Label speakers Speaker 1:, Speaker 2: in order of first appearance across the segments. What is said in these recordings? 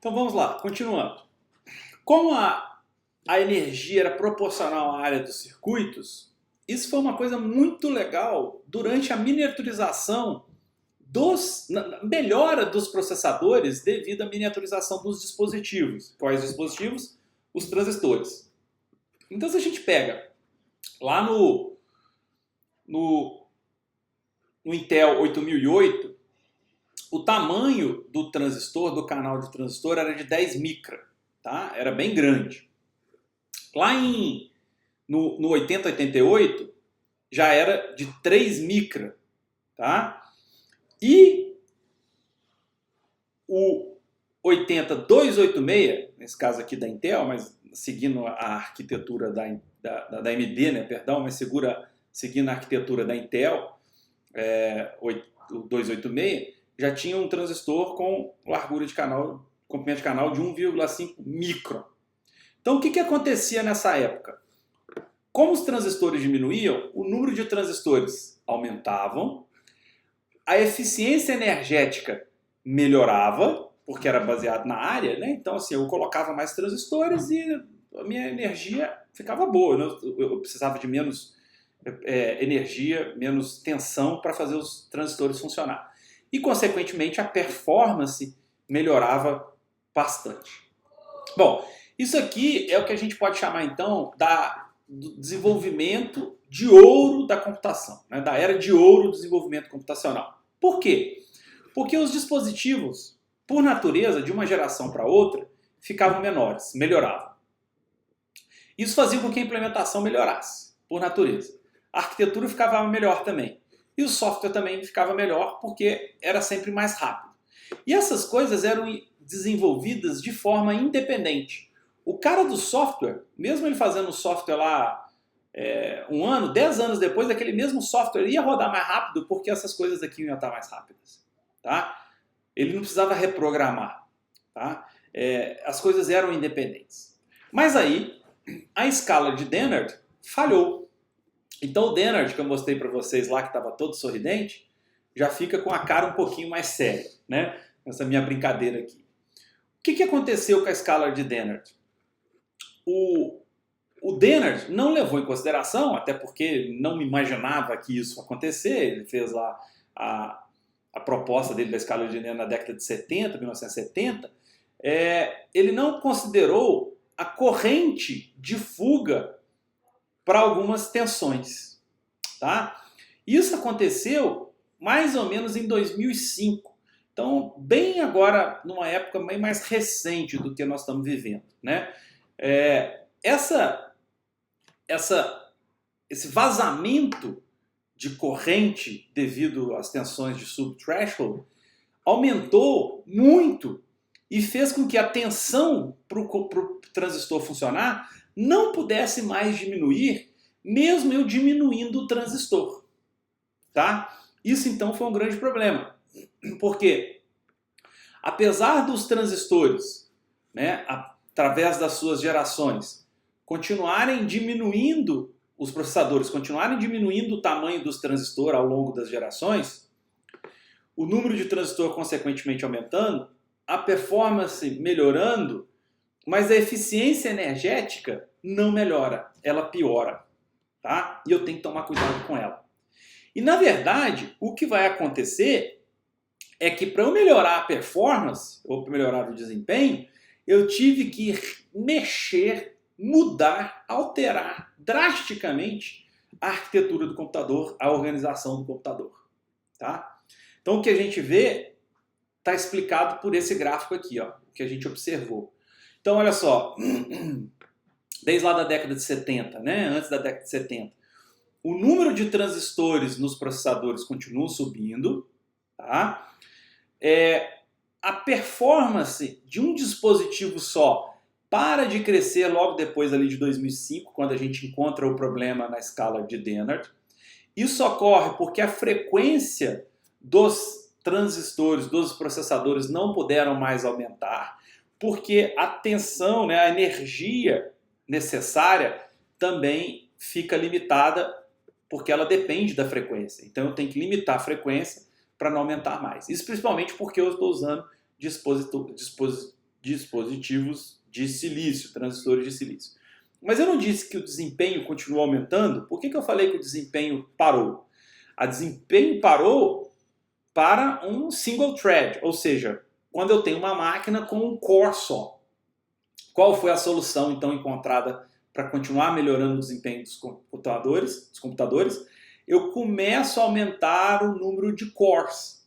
Speaker 1: Então vamos lá, continuando. Como a energia era proporcional à área dos circuitos, isso foi uma coisa muito legal durante a miniaturização melhora dos processadores devido à miniaturização dos dispositivos. Quais dispositivos? Os transistores. Então se a gente pega lá no Intel 8008, o tamanho do transistor, do canal de transistor, era de 10 micra, tá? Era bem grande. Lá no 8088 já era de 3 micra, tá? E o 80286, nesse caso aqui da Intel, mas seguindo a arquitetura da AMD, né, perdão, mas seguindo a arquitetura da Intel, o 286, já tinha um transistor com largura de canal, comprimento de canal de 1,5 micron. Então o que acontecia nessa época? Como os transistores diminuíam, o número de transistores aumentavam, a eficiência energética melhorava, porque era baseado na área, né? Então assim, eu colocava mais transistores e a minha energia ficava boa, né? Eu precisava de menos energia, menos tensão para fazer os transistores funcionar. E, consequentemente, a performance melhorava bastante. Bom, isso aqui é o que a gente pode chamar, então, do desenvolvimento de ouro da computação, né? Da era de ouro do desenvolvimento computacional. Por quê? Porque os dispositivos, por natureza, de uma geração para outra, ficavam menores, melhoravam. Isso fazia com que a implementação melhorasse, por natureza. A arquitetura ficava melhor também. E o software também ficava melhor porque era sempre mais rápido. E essas coisas eram desenvolvidas de forma independente. O cara do software, mesmo ele fazendo o software lá 1 ano, 10 anos depois, aquele mesmo software ia rodar mais rápido porque essas coisas aqui iam estar mais rápidas. Tá? Ele não precisava reprogramar. Tá? As coisas eram independentes. Mas aí, a escala de Dennard falhou. Então o Dennard, que eu mostrei para vocês lá, que estava todo sorridente, já fica com a cara um pouquinho mais séria, né? Essa minha brincadeira aqui. O que aconteceu com a escala de Dennard? O Dennard não levou em consideração, até porque não imaginava que isso acontecer, ele fez lá a proposta dele da escala de Dennard na década de 70, 1970, ele não considerou a corrente de fuga para algumas tensões, tá? Isso aconteceu mais ou menos em 2005. Então, bem agora, numa época bem mais recente do que nós estamos vivendo, né? Esse vazamento de corrente devido às tensões de subthreshold aumentou muito e fez com que a tensão para o transistor funcionar não pudesse mais diminuir, mesmo eu diminuindo o transistor. Tá? Isso então foi um grande problema, porque apesar dos transistores, né, através das suas gerações, continuarem diminuindo, os processadores continuarem diminuindo o tamanho dos transistores ao longo das gerações, o número de transistor consequentemente aumentando, a performance melhorando, mas a eficiência energética não melhora, ela piora, tá? E eu tenho que tomar cuidado com ela. E na verdade, o que vai acontecer é que para eu melhorar a performance, ou para melhorar o desempenho, eu tive que mexer, mudar, alterar drasticamente a arquitetura do computador, a organização do computador, tá? Então o que a gente vê está explicado por esse gráfico aqui, ó, que a gente observou. Então, olha só, desde lá da década de 70, né, antes da década de 70, o número de transistores nos processadores continua subindo, tá? A performance de um dispositivo só para de crescer logo depois ali de 2005, quando a gente encontra o problema na escala de Dennard. Isso ocorre porque a frequência dos transistores, dos processadores não puderam mais aumentar, porque a tensão, né, a energia necessária também fica limitada porque ela depende da frequência. Então eu tenho que limitar a frequência para não aumentar mais. Isso principalmente porque eu estou usando dispositivos de silício, transistores de silício. Mas eu não disse que o desempenho continuou aumentando. Por que eu falei que o desempenho parou? O desempenho parou para um single thread, ou seja, quando eu tenho uma máquina com um core só. Qual foi a solução, então, encontrada para continuar melhorando o desempenho dos computadores? Eu começo a aumentar o número de cores.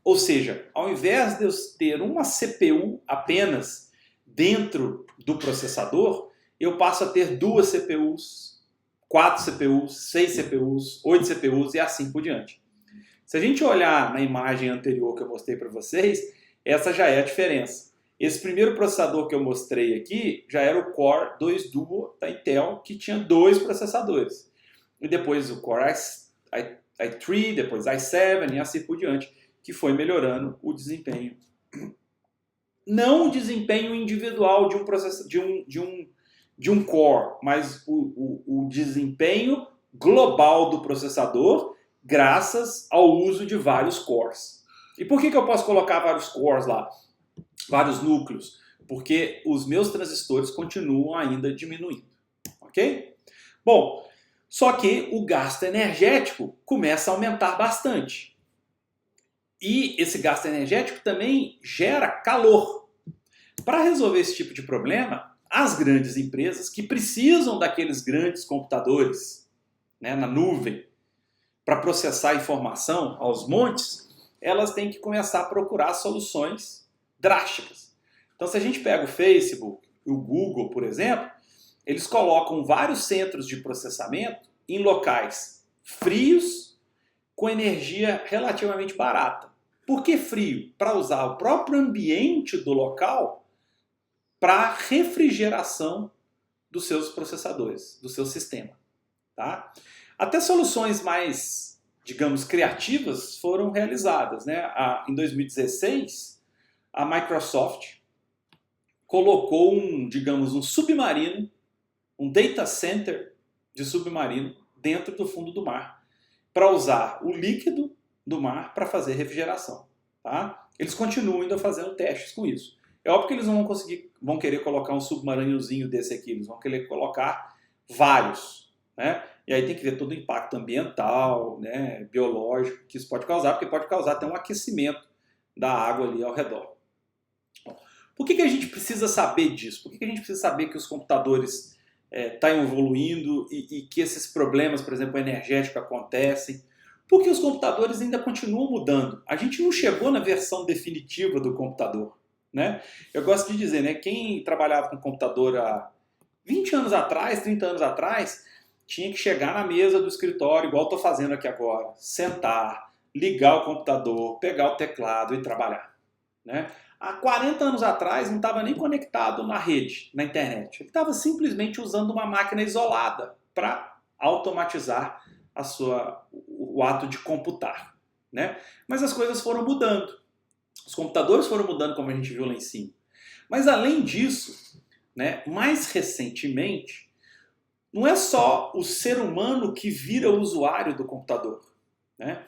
Speaker 1: Ou seja, ao invés de eu ter uma CPU apenas dentro do processador, eu passo a ter 2 CPUs, 4 CPUs, 6 CPUs, 8 CPUs e assim por diante. Se a gente olhar na imagem anterior que eu mostrei para vocês, essa já é a diferença. Esse primeiro processador que eu mostrei aqui já era o Core 2 Duo da Intel, que tinha 2 processadores. E depois o Core i3, depois i7 e assim por diante, que foi melhorando o desempenho. Não o desempenho individual de um core, mas o desempenho global do processador graças ao uso de vários cores. E por que eu posso colocar vários cores lá? Vários núcleos? Porque os meus transistores continuam ainda diminuindo. Ok? Bom, só que o gasto energético começa a aumentar bastante. E esse gasto energético também gera calor. Para resolver esse tipo de problema, as grandes empresas que precisam daqueles grandes computadores, né, na nuvem para processar informação aos montes, elas têm que começar a procurar soluções drásticas. Então, se a gente pega o Facebook e o Google, por exemplo, eles colocam vários centros de processamento em locais frios com energia relativamente barata. Por que frio? Para usar o próprio ambiente do local para refrigeração dos seus processadores, do seu sistema. Tá? Até soluções mais, digamos, criativas foram realizadas. Né? Em 2016, a Microsoft colocou um submarino, um data center de submarino dentro do fundo do mar, para usar o líquido do mar para fazer refrigeração. Tá? Eles continuam ainda fazendo testes com isso. É óbvio que eles não vão querer colocar um submarinozinho desse aqui, eles vão querer colocar vários. Né? E aí tem que ver todo o impacto ambiental, né, biológico que isso pode causar, porque pode causar até um aquecimento da água ali ao redor. Por que a gente precisa saber disso? Por que a gente precisa saber que os computadores estão evoluindo e que esses problemas, por exemplo, energéticos acontecem? Porque os computadores ainda continuam mudando. A gente não chegou na versão definitiva do computador. Né? Eu gosto de dizer, né, quem trabalhava com computador há 20 anos atrás, 30 anos atrás, tinha que chegar na mesa do escritório, igual estou fazendo aqui agora, sentar, ligar o computador, pegar o teclado e trabalhar. Né? Há 40 anos atrás não estava nem conectado na rede, na internet. Ele estava simplesmente usando uma máquina isolada para automatizar o ato de computar. Né? Mas as coisas foram mudando. Os computadores foram mudando, como a gente viu lá em cima. Mas além disso, né, mais recentemente, não é só o ser humano que vira o usuário do computador. Né?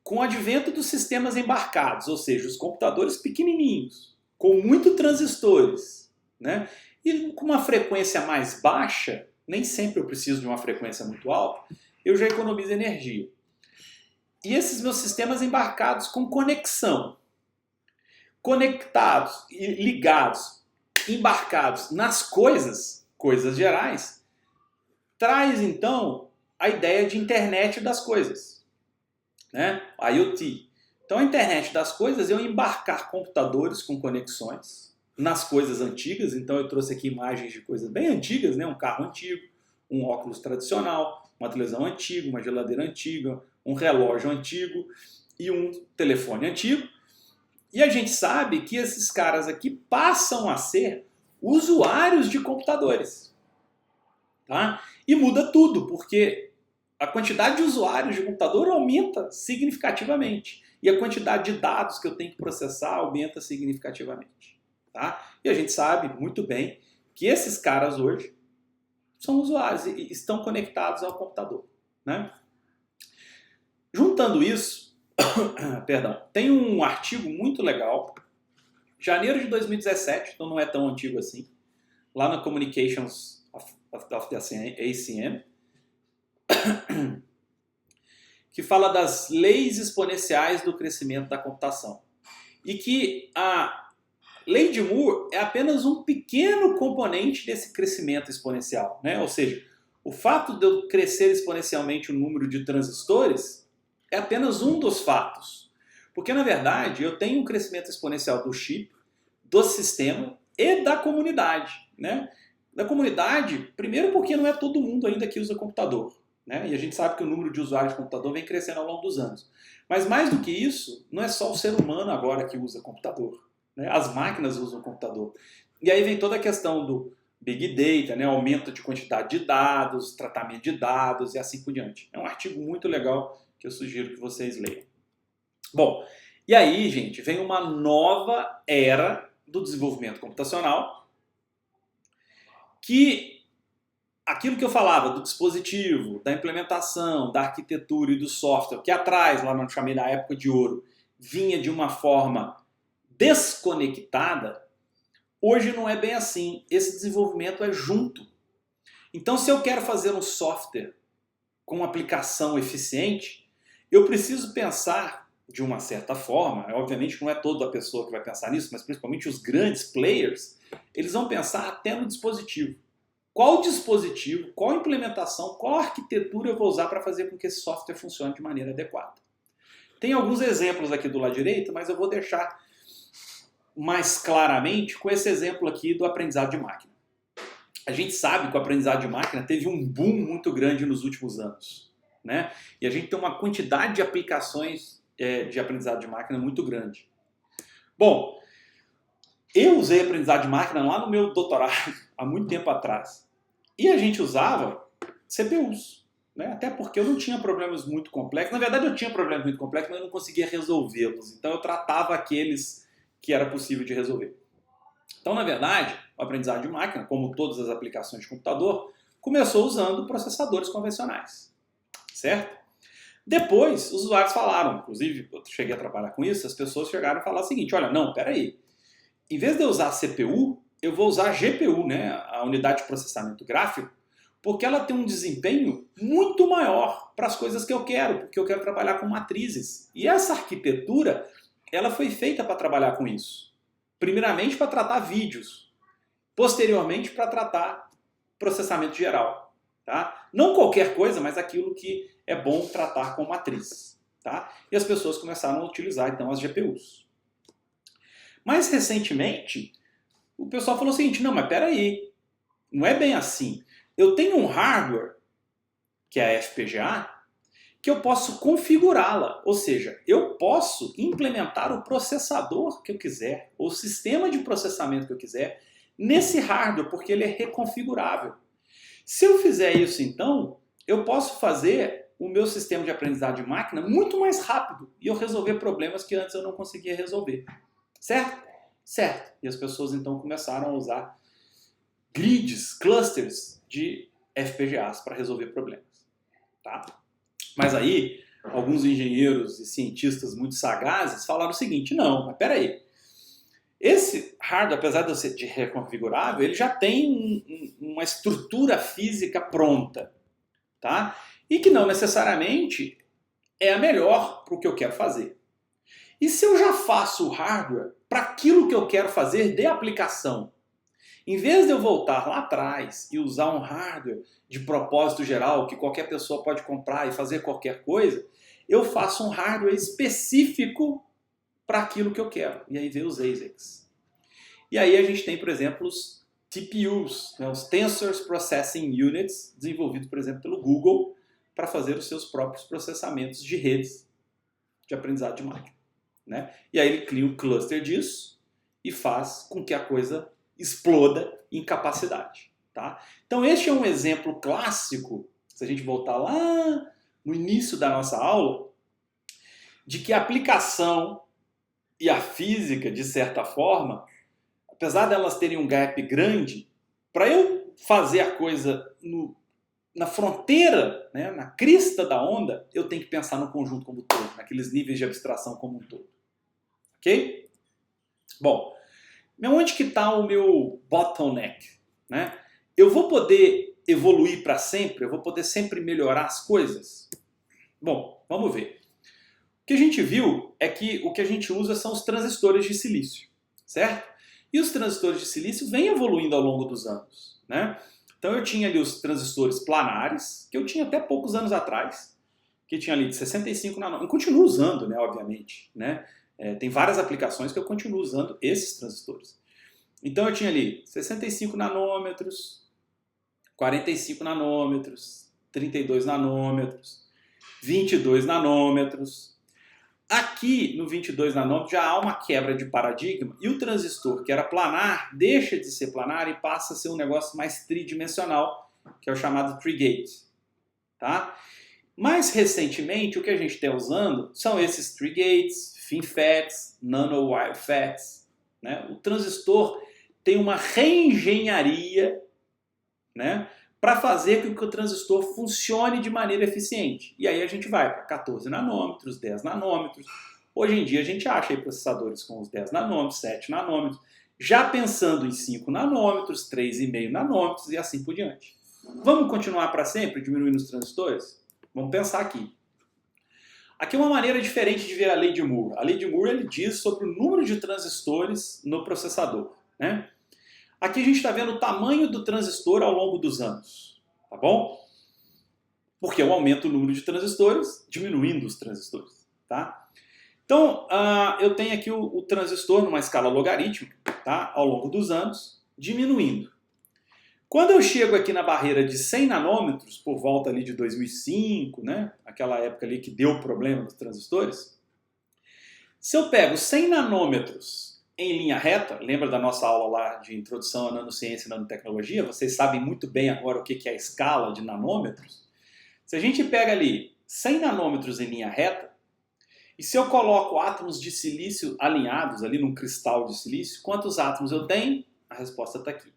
Speaker 1: Com o advento dos sistemas embarcados, ou seja, os computadores pequenininhos, com muitos transistores, né? E com uma frequência mais baixa, nem sempre eu preciso de uma frequência muito alta, eu já economizo energia. E esses meus sistemas embarcados com conexão, conectados e ligados, embarcados nas coisas gerais, traz então a ideia de internet das coisas, né? IoT. Então a internet das coisas é eu embarcar computadores com conexões nas coisas antigas. Então eu trouxe aqui imagens de coisas bem antigas, né? Um carro antigo, um óculos tradicional, uma televisão antiga, uma geladeira antiga, um relógio antigo e um telefone antigo. E a gente sabe que esses caras aqui passam a ser usuários de computadores. Tá? E muda tudo, porque a quantidade de usuários de computador aumenta significativamente. E a quantidade de dados que eu tenho que processar aumenta significativamente. Tá? E a gente sabe muito bem que esses caras hoje são usuários e estão conectados ao computador. Né? Juntando isso, perdão, tem um artigo muito legal janeiro de 2017, então não é tão antigo assim, lá na Communications of the ACM, que fala das leis exponenciais do crescimento da computação. E que a lei de Moore é apenas um pequeno componente desse crescimento exponencial, né? Ou seja, o fato de eu crescer exponencialmente o número de transistores é apenas um dos fatos. Porque, na verdade, eu tenho um crescimento exponencial do chip, do sistema e da comunidade, né? Da comunidade, primeiro porque não é todo mundo ainda que usa computador, né? E a gente sabe que o número de usuários de computador vem crescendo ao longo dos anos. Mas mais do que isso, não é só o ser humano agora que usa computador, né? As máquinas usam computador. E aí vem toda a questão do Big Data, né? Aumento de quantidade de dados, tratamento de dados e assim por diante. É um artigo muito legal que eu sugiro que vocês leiam. Bom, e aí, gente, vem uma nova era do desenvolvimento computacional, que aquilo que eu falava do dispositivo, da implementação, da arquitetura e do software, que atrás, lá não chamei da época de ouro, vinha de uma forma desconectada, hoje não é bem assim. Esse desenvolvimento é junto. Então, se eu quero fazer um software com uma aplicação eficiente, eu preciso pensar de uma certa forma, obviamente não é toda a pessoa que vai pensar nisso, mas principalmente os grandes players, eles vão pensar até no dispositivo. Qual dispositivo, qual implementação, qual arquitetura eu vou usar para fazer com que esse software funcione de maneira adequada. Tem alguns exemplos aqui do lado direito, mas eu vou deixar mais claramente com esse exemplo aqui do aprendizado de máquina. A gente sabe que o aprendizado de máquina teve um boom muito grande nos últimos anos, né? E a gente tem uma quantidade de aplicações de aprendizado de máquina muito grande. Bom, eu usei aprendizado de máquina lá no meu doutorado, há muito tempo atrás. E a gente usava CPUs, né? Até porque eu não tinha problemas muito complexos. Na verdade, eu tinha problemas muito complexos, mas eu não conseguia resolvê-los. Então, eu tratava aqueles que era possível de resolver. Então, na verdade, o aprendizado de máquina, como todas as aplicações de computador, começou usando processadores convencionais, certo? Depois, os usuários falaram, inclusive, eu cheguei a trabalhar com isso, as pessoas chegaram a falar o seguinte, olha, não, peraí, em vez de eu usar CPU, eu vou usar a GPU, né, a unidade de processamento gráfico, porque ela tem um desempenho muito maior para as coisas que eu quero, porque eu quero trabalhar com matrizes. E essa arquitetura, ela foi feita para trabalhar com isso. Primeiramente para tratar vídeos, posteriormente para tratar processamento geral. Tá? Não qualquer coisa, mas aquilo que é bom tratar com matriz. Tá? E as pessoas começaram a utilizar então as GPUs. Mais recentemente, o pessoal falou o seguinte, não, mas peraí, não é bem assim. Eu tenho um hardware, que é a FPGA, que eu posso configurá-la, ou seja, eu posso implementar o processador que eu quiser, ou o sistema de processamento que eu quiser, nesse hardware, porque ele é reconfigurável. Se eu fizer isso, então, eu posso fazer o meu sistema de aprendizado de máquina muito mais rápido e eu resolver problemas que antes eu não conseguia resolver. Certo? Certo. E as pessoas, então, começaram a usar grids, clusters de FPGAs para resolver problemas. Tá? Mas aí, alguns engenheiros e cientistas muito sagazes falaram o seguinte, não, mas peraí, esse hardware, apesar de eu ser reconfigurável, ele já tem uma estrutura física pronta, tá? E que não necessariamente é a melhor para o que eu quero fazer. E se eu já faço o hardware para aquilo que eu quero fazer de aplicação, em vez de eu voltar lá atrás e usar um hardware de propósito geral que qualquer pessoa pode comprar e fazer qualquer coisa, eu faço um hardware específico para aquilo que eu quero. E aí vem os ASICs. E aí a gente tem, por exemplo, os TPUs, né, os Tensor Processing Units, desenvolvidos, por exemplo, pelo Google, para fazer os seus próprios processamentos de redes de aprendizado de máquina. Né? E aí ele cria um cluster disso e faz com que a coisa exploda em capacidade. Tá? Então este é um exemplo clássico, se a gente voltar lá no início da nossa aula, de que a aplicação e a física, de certa forma, apesar delas terem um gap grande, para eu fazer a coisa na fronteira, né, na crista da onda, eu tenho que pensar no conjunto como um todo, naqueles níveis de abstração como um todo. Ok? Bom, Mas onde que está o meu bottleneck? Né? Eu vou poder evoluir para sempre? Eu vou poder sempre melhorar as coisas? Bom, vamos ver. O que a gente viu é que o que a gente usa são os transistores de silício, certo? E os transistores de silício vêm evoluindo ao longo dos anos, né? Então eu tinha ali os transistores planares, que eu tinha até poucos anos atrás, que tinha ali de 65 nanômetros. Eu continuo usando, né, obviamente, né? Tem várias aplicações que eu continuo usando esses transistores. Então eu tinha ali 65 nanômetros, 45 nanômetros, 32 nanômetros, 22 nanômetros. Aqui no 22 nanômetros já há uma quebra de paradigma e o transistor que era planar deixa de ser planar e passa a ser um negócio mais tridimensional, que é o chamado Tree-Gate. Tá? Mais recentemente, o que a gente está usando são esses Tree-Gates, FinFETs, Nano-Wire FETs. Né? O transistor tem uma reengenharia, né, para fazer com que o transistor funcione de maneira eficiente. E aí a gente vai para 14 nanômetros, 10 nanômetros. Hoje em dia a gente acha aí processadores com os 10 nanômetros, 7 nanômetros, já pensando em 5 nanômetros, 3,5 nanômetros e assim por diante. Vamos continuar para sempre diminuindo os transistores? Vamos pensar aqui. Aqui é uma maneira diferente de ver a lei de Moore. A lei de Moore ele diz sobre o número de transistores no processador, né? Aqui a gente está vendo o tamanho do transistor ao longo dos anos, tá bom? Porque eu aumento o número de transistores, diminuindo os transistores, tá? Então, eu tenho aqui o transistor numa escala logarítmica, tá? Ao longo dos anos, diminuindo. Quando eu chego aqui na barreira de 100 nanômetros, por volta ali de 2005, né? Aquela época ali que deu problema nos transistores, se eu pego 100 nanômetros em linha reta, lembra da nossa aula lá de introdução à nanociência e nanotecnologia? Vocês sabem muito bem agora o que é a escala de nanômetros. Se a gente pega ali 100 nanômetros em linha reta, e se eu coloco átomos de silício alinhados ali num cristal de silício, quantos átomos eu tenho? A resposta está aqui.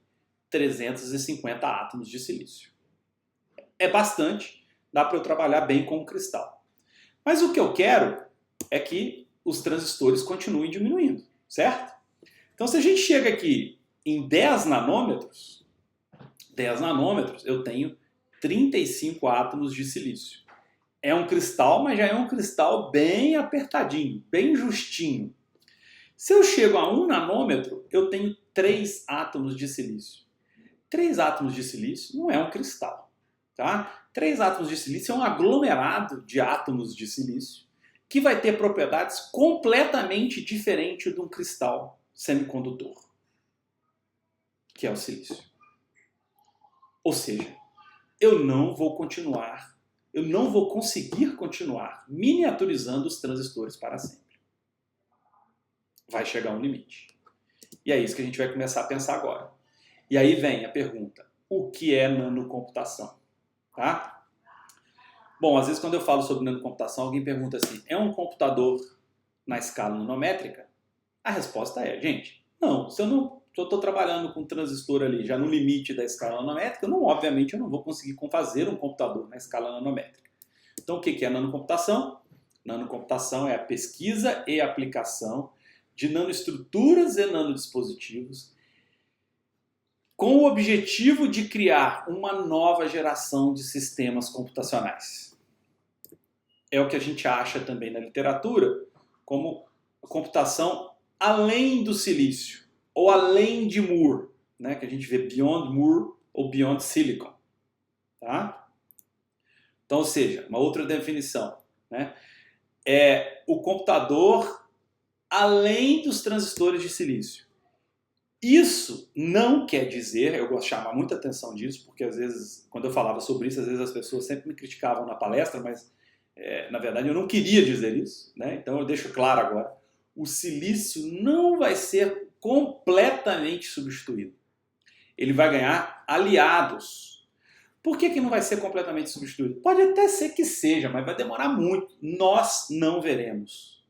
Speaker 1: 350 átomos de silício. É bastante, dá para eu trabalhar bem com o cristal. Mas o que eu quero é que os transistores continuem diminuindo, certo? Então, se a gente chega aqui em 10 nanômetros, eu tenho 35 átomos de silício. É um cristal, mas já é um cristal bem apertadinho, bem justinho. Se eu chego a 1 nanômetro, eu tenho 3 átomos de silício. 3 átomos de silício não é um cristal. Tá? 3 átomos de silício é um aglomerado de átomos de silício que vai ter propriedades completamente diferentes de um cristal semicondutor, que é o silício. Ou seja, eu não vou conseguir continuar miniaturizando os transistores para sempre. Vai chegar um limite. E é isso que a gente vai começar a pensar agora. E aí vem a pergunta, o que é nanocomputação? Tá? Bom, às vezes quando eu falo sobre nanocomputação, alguém pergunta assim, é um computador na escala nanométrica? A resposta é, gente, não. Se eu estou trabalhando com um transistor ali já no limite da escala nanométrica, obviamente eu não vou conseguir fazer um computador na escala nanométrica. Então o que é nanocomputação? Nanocomputação é a pesquisa e aplicação de nanoestruturas e nanodispositivos com o objetivo de criar uma nova geração de sistemas computacionais. É o que a gente acha também na literatura como a computação além do silício, ou além de Moore, né, que a gente vê Beyond Moore ou Beyond Silicon. Tá? Então, ou seja, uma outra definição, né, é o computador além dos transistores de silício. Isso não quer dizer, eu gosto de chamar muita atenção disso, porque às vezes, quando eu falava sobre isso, às vezes as pessoas sempre me criticavam na palestra, mas na verdade eu não queria dizer isso, né? Então eu deixo claro agora, o silício não vai ser completamente substituído. Ele vai ganhar aliados. Por que não vai ser completamente substituído? Pode até ser que seja, mas vai demorar muito. Nós não veremos.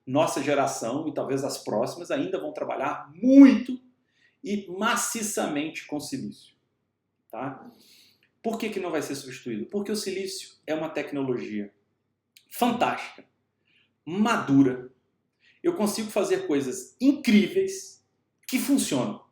Speaker 1: Nossa geração e talvez as próximas ainda vão trabalhar muito e maciçamente com silício. Tá? Por que não vai ser substituído? Porque o silício é uma tecnologia fantástica, madura. Eu consigo fazer coisas incríveis que funcionam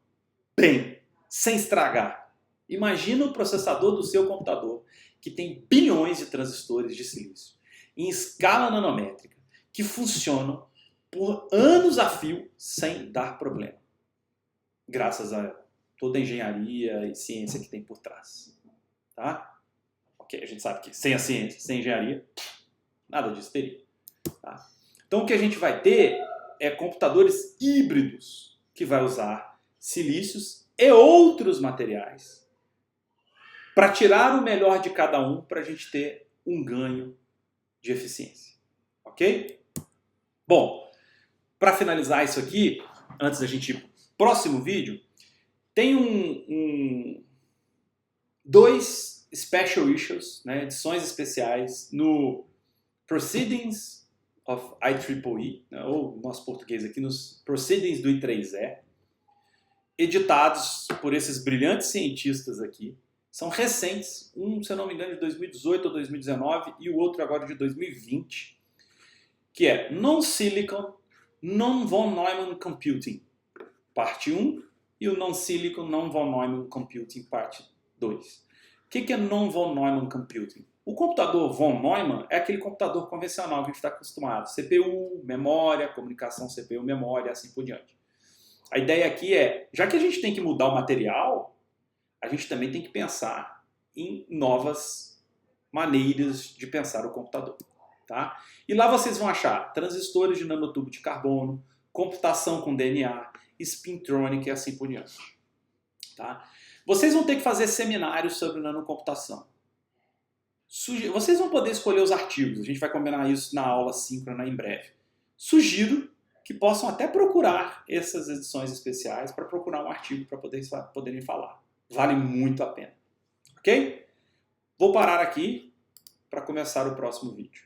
Speaker 1: bem, sem estragar. Imagina o processador do seu computador, que tem bilhões de transistores de silício, em escala nanométrica, que funcionam por anos a fio sem dar problema. Graças a toda a engenharia e ciência que tem por trás. Tá? Ok, a gente sabe que sem a ciência, sem a engenharia, nada disso teria. Tá? Então o que a gente vai ter é computadores híbridos, que vai usar silícios e outros materiais para tirar o melhor de cada um para a gente ter um ganho de eficiência. Ok? Bom, para finalizar isso aqui, antes da gente ir para o próximo vídeo, tem dois special issues, né, edições especiais no Proceedings of IEEE, né, ou nosso português aqui, nos Proceedings do I3E, editados por esses brilhantes cientistas aqui. São recentes, um, se eu não me engano, de 2018 ou 2019 e o outro agora de 2020, que é Non-Silicon Non-von Neumann Computing, parte 1, e o Non-Silicon Non-von Neumann Computing, parte 2. O que é Non-von Neumann Computing? O computador von Neumann é aquele computador convencional que a gente está acostumado. CPU, memória, comunicação CPU-memória, assim por diante. A ideia aqui é, já que a gente tem que mudar o material, a gente também tem que pensar em novas maneiras de pensar o computador. Tá? E lá vocês vão achar transistores de nanotubo de carbono, computação com DNA, spintronic e assim por diante. Tá? Vocês vão ter que fazer seminários sobre nanocomputação. Vocês vão poder escolher os artigos, a gente vai combinar isso na aula síncrona em breve. Sugiro que possam até procurar essas edições especiais para procurar um artigo para poderem falar. Vale muito a pena. Ok? Vou parar aqui para começar o próximo vídeo.